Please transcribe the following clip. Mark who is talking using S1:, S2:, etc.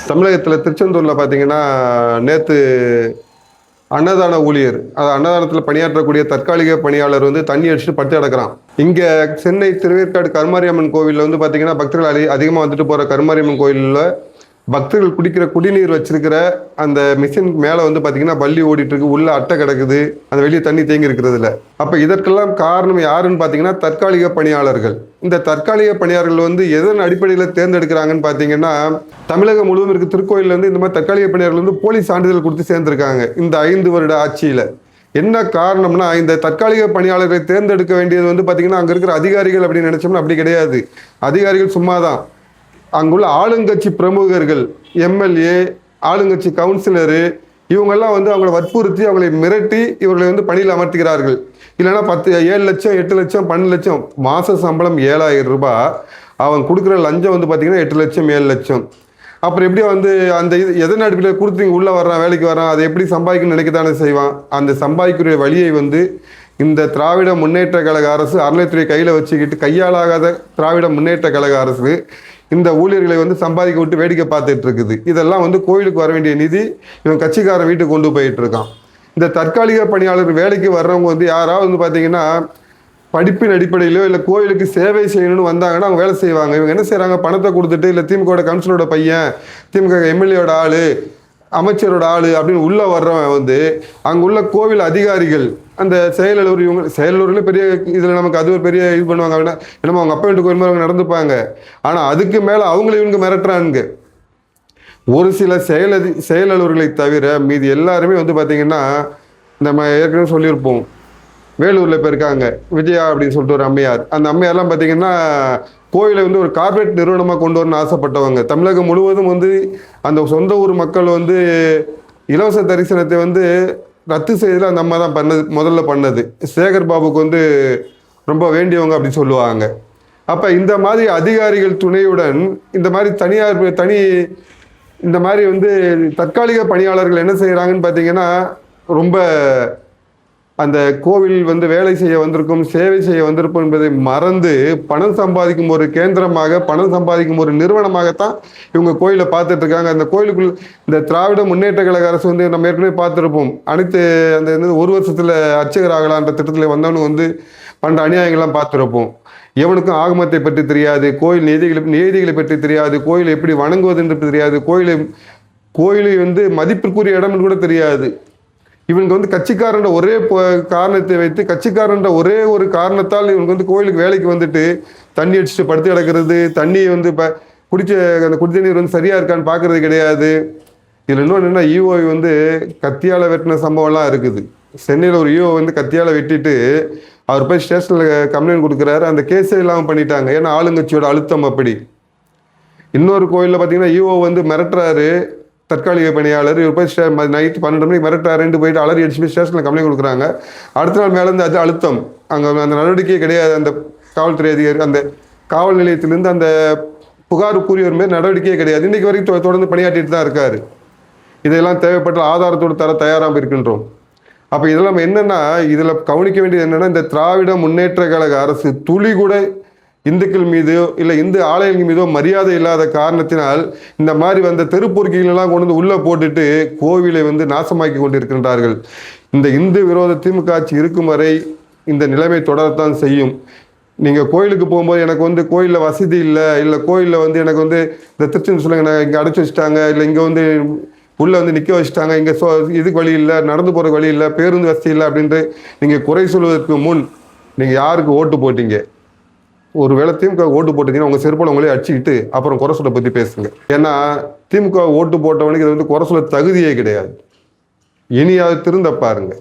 S1: தமிழகத்தில் திருச்செந்தூரில் பார்த்தீங்கன்னா நேற்று அன்னதான ஊழியர் அன்னதானத்தில் பணியாற்றக்கூடிய தற்காலிக பணியாளர் வந்து தண்ணி அடிச்சுட்டு படுத்து கிடக்கிறான். இங்கே சென்னை திருவேற்காடு கருமாரியம்மன் கோவிலில் வந்து பார்த்தீங்கன்னா பக்தர்கள் அதிகமாக வந்துட்டு போகிற கருமாரியம்மன் கோயிலில் பக்தர்கள் குடிக்கிற குடிநீர் வச்சிருக்கிற அந்த மிஷின் மேலே வந்து பார்த்தீங்கன்னா பள்ளி ஓடிட்டு இருக்கு, உள்ள அட்டை கிடக்குது, அந்த வெளியே தண்ணி தேங்கி இருக்கிறதுல. அப்போ இதற்கெல்லாம் காரணம் யாருன்னு பார்த்தீங்கன்னா தற்காலிக பணியாளர்கள். இந்த தற்காலிக பணியாளர்கள் வந்து எதன் அடிப்படையில் தேர்ந்தெடுக்கிறாங்கன்னு பார்த்தீங்கன்னா, தமிழகம் முழுவதும் இருக்க திருக்கோயிலில் வந்து இந்த மாதிரி தற்காலிக பணியாளர்கள் வந்து போலி சான்றிதழ் கொடுத்து சேர்ந்திருக்காங்க இந்த 5 வருட ஆட்சியில். என்ன காரணம்னா, இந்த தற்காலிக பணியாளர்களை தேர்ந்தெடுக்க வேண்டியது வந்து பார்த்தீங்கன்னா அங்கே இருக்கிற அதிகாரிகள் அப்படின்னு நினைச்சோம்னா அப்படி கிடையாது. அதிகாரிகள் சும்மா தான். அங்குள்ள ஆளுங்கட்சி பிரமுகர்கள், எம்எல்ஏ, ஆளுங்கட்சி கவுன்சிலரு, இவங்கெல்லாம் வந்து அவங்களை வற்புறுத்தி அவங்களை மிரட்டி இவர்களை வந்து பணியில் அமர்த்துகிறார்கள். இல்லைன்னா 7 லட்சம் 8 லட்சம் 12 லட்சம் மாத சம்பளம் 7,000 ரூபாய், அவன் கொடுக்குற லஞ்சம் வந்து பார்த்தீங்கன்னா 8 லட்சம் 7 லட்சம். அப்புறம் எப்படி வந்து அந்த எதன் அடிப்படையில் கொடுத்து உள்ளே வர்றான், வேலைக்கு வரான், அதை எப்படி சம்பாதிக்கணும்னு நினைக்கத்தானே செய்வான். அந்த சம்பாதிக்கிற வழியை வந்து இந்த திராவிட முன்னேற்ற கழக அரசு அறநிலைத்துறை கையில் வச்சுக்கிட்டு, கையாளாகாத திராவிட முன்னேற்ற கழக அரசு இந்த ஊழியர்களை வந்து சம்பாதிக்க விட்டு வேடிக்கை பார்த்துட்டு இருக்குது. இதெல்லாம் வந்து கோயிலுக்கு வர வேண்டிய நிதி இவன் கட்சிக்காரன் வீட்டுக்கு கொண்டு போயிட்டு இருக்கான். இந்த தற்காலிக பணியாளர் வேலைக்கு வர்றவங்க வந்து யாராவது வந்து பார்த்தீங்கன்னா படிப்பின் அடிப்படையிலோ இல்லை கோயிலுக்கு சேவை செய்யணும்னு வந்தாங்கன்னா அவங்க வேலை செய்வாங்க. இவங்க என்ன செய்கிறாங்க, பணத்தை கொடுத்துட்டு இல்லை திமுக கவுன்சிலரோட பையன், திமுக எம்எல்ஏயோட ஆள், அமைச்சரோட ஆள் அப்படின்னு உள்ளே வர்றவன் வந்து அங்குள்ள கோவில் அதிகாரிகள், அந்த செயலூர், இவங்க செயலூரில் பெரிய இதில் நமக்கு அது ஒரு பெரிய இது பண்ணுவாங்க. அப்படின்னா என்னமோ அவங்க அப்பா வீட்டுக்கு வரும்போது அவங்க நடந்துப்பாங்க. ஆனால் அதுக்கு மேலே அவங்கள இவங்க மிரட்டுறானுங்க. ஒரு சில செயலூர்களை தவிர மீதி எல்லாருமே வந்து பார்த்தீங்கன்னா, நம்ம ஏற்கனவே சொல்லியிருப்போம், வேலூரில் இப்போ இருக்காங்க விஜயா அப்படின்னு சொல்லிட்டு ஒரு அம்மையார். அந்த அம்மையார்லாம் பார்த்தீங்கன்னா கோயிலை வந்து ஒரு கார்பரேட் நிறுவனமாக கொண்டு வரணும்னு ஆசைப்பட்டவங்க. தமிழகம் முழுவதும் வந்து அந்த சொந்த ஊர் மக்கள் வந்து இலவச தரிசனத்தை வந்து ரத்து செய்ததில் அந்த அம்மா தான் முதல்ல பண்ணது. சேகர் பாபுக்கு வந்து ரொம்ப வேண்டியவங்க அப்படின்னு சொல்லுவாங்க. அப்போ இந்த மாதிரி அதிகாரிகள் துணையுடன் இந்த மாதிரி இந்த மாதிரி வந்து தற்காலிக பணியாளர்கள் என்ன செய்கிறாங்கன்னு பார்த்தீங்கன்னா, ரொம்ப அந்த கோவில் வந்து வேலை செய்ய வந்திருக்கும், சேவை செய்ய வந்திருக்கும் என்பதை மறந்து பணம் சம்பாதிக்கும் ஒரு கேந்திரமாக, பணம் சம்பாதிக்கும் ஒரு நிறுவனமாகத்தான் இவங்க கோயிலை பார்த்துட்டு இருக்காங்க. அந்த கோயிலுக்குள் இந்த திராவிட முன்னேற்ற கழக அரசு வந்து நம்ம ஏற்கனவே பார்த்துருப்போம். அனைத்து அந்த 1 வருஷத்தில் அர்ச்சகர் ஆகலான்ற திட்டத்தில் வந்தவனு வந்து பண்ற அநியாயங்கள்லாம் பார்த்துருப்போம். எவனுக்கும் ஆகமத்தை பற்றி தெரியாது, கோயில் நீதிகளை பற்றி தெரியாது, கோயிலை எப்படி வணங்குவதுன்றது தெரியாது, கோயிலை வந்து மதிப்பிற்குரிய இடம்னு கூட தெரியாது. இவனுக்கு வந்து கட்சிக்காரன்ற ஒரே காரணத்தை வைத்து, கட்சிக்காரன்ற ஒரே ஒரு காரணத்தால் இவனுக்கு வந்து கோயிலுக்கு வேலைக்கு வந்துட்டு தண்ணி அடிச்சுட்டு படுத்து கிடக்கிறது, தண்ணியை வந்து அந்த குடி தண்ணீர் வந்து சரியா இருக்கான்னு பார்க்கறது கிடையாது. இதில் இன்னொன்று என்ன, ஈஓ வந்து கத்தியால் வெட்டின சம்பவம்லாம் இருக்குது. சென்னையில் ஒரு ஈஓ வந்து கத்தியால் வெட்டிட்டு அவர் போய் ஸ்டேஷனில் கம்ப்ளைண்ட் கொடுக்குறாரு. அந்த கேஸே இல்லாமல் பண்ணிட்டாங்க. ஏன்னா ஆளுங்கட்சியோட அழுத்தம் அப்படி. இன்னொரு கோயிலில் பார்த்தீங்கன்னா ஈஓ வந்து மிரட்டுறாரு தற்காலிக பணியாளர். இவர் போய் நைட்டு 12 மணிக்கு மிரட்டாருன்ட்டு போயிட்டு அலறி அடிச்சு போய் ஸ்டேஷனில் கம்ப்ளைண்ட் கொடுக்குறாங்க. அடுத்த நாள் மேலேருந்து அது அழுத்தம், அங்கே அந்த நடவடிக்கையே கிடையாது. அந்த காவல்துறை அதிகாரி அந்த காவல் நிலையத்திலேருந்து அந்த புகார் கூறியவர் மேல் நடவடிக்கையே கிடையாது. இன்றைக்கு வரைக்கும் தொடர்ந்து பணியாற்றிட்டு தான் இருக்காரு. இதெல்லாம் தேவைப்பட்ட ஆதாரத்தோடு தர தயாராக இருக்கின்றோம். அப்போ இதெல்லாம் என்னென்னா, இதில் கவனிக்க வேண்டியது என்னென்னா, இந்த திராவிட முன்னேற்ற கழக அரசு துளி கூட இந்துக்கள் மீதோ இல்லை இந்து ஆலயங்கள் மீதோ மரியாதை இல்லாத காரணத்தினால் இந்த மாதிரி வந்த தெருப்பொறுக்கிகளெல்லாம் கொண்டு வந்து உள்ளே போட்டுட்டு கோவிலை வந்து நாசமாக்கி கொண்டிருக்கின்றார்கள். இந்த இந்து விரோத திமுக ஆட்சி இருக்கும் வரை இந்த நிலைமை தொடரத்தான் செய்யும். நீங்கள் கோயிலுக்கு போகும்போது எனக்கு வந்து கோயிலில் வசதி இல்லை கோயிலில் வந்து எனக்கு வந்து இந்த திருச்சி சொல்லுங்க இங்கே அடைச்சி வச்சுட்டாங்க, இல்லை இங்கே வந்து உள்ளே வந்து நிற்க வச்சுட்டாங்க, இங்கே இதுக்கு வழி இல்லை, நடந்து போகிற வழி இல்லை, பேருந்து வசதி இல்லை அப்படின்ட்டு நீங்கள் குறை சொல்வதற்கு முன் நீங்கள் யாருக்கு ஓட்டு போட்டீங்க? ஒரு வேளை திமுக ஓட்டு போட்டீங்கன்னா உங்கள் செருப்போட உங்களே அடிச்சுக்கிட்டு அப்புறம் குறை சொல்ல பற்றி பேசுங்க. ஏன்னா திமுக ஓட்டு போட்டவனுக்கு இது வந்து குறை சொல்ல தகுதியே கிடையாது. இனியாவது திருந்த பாருங்க.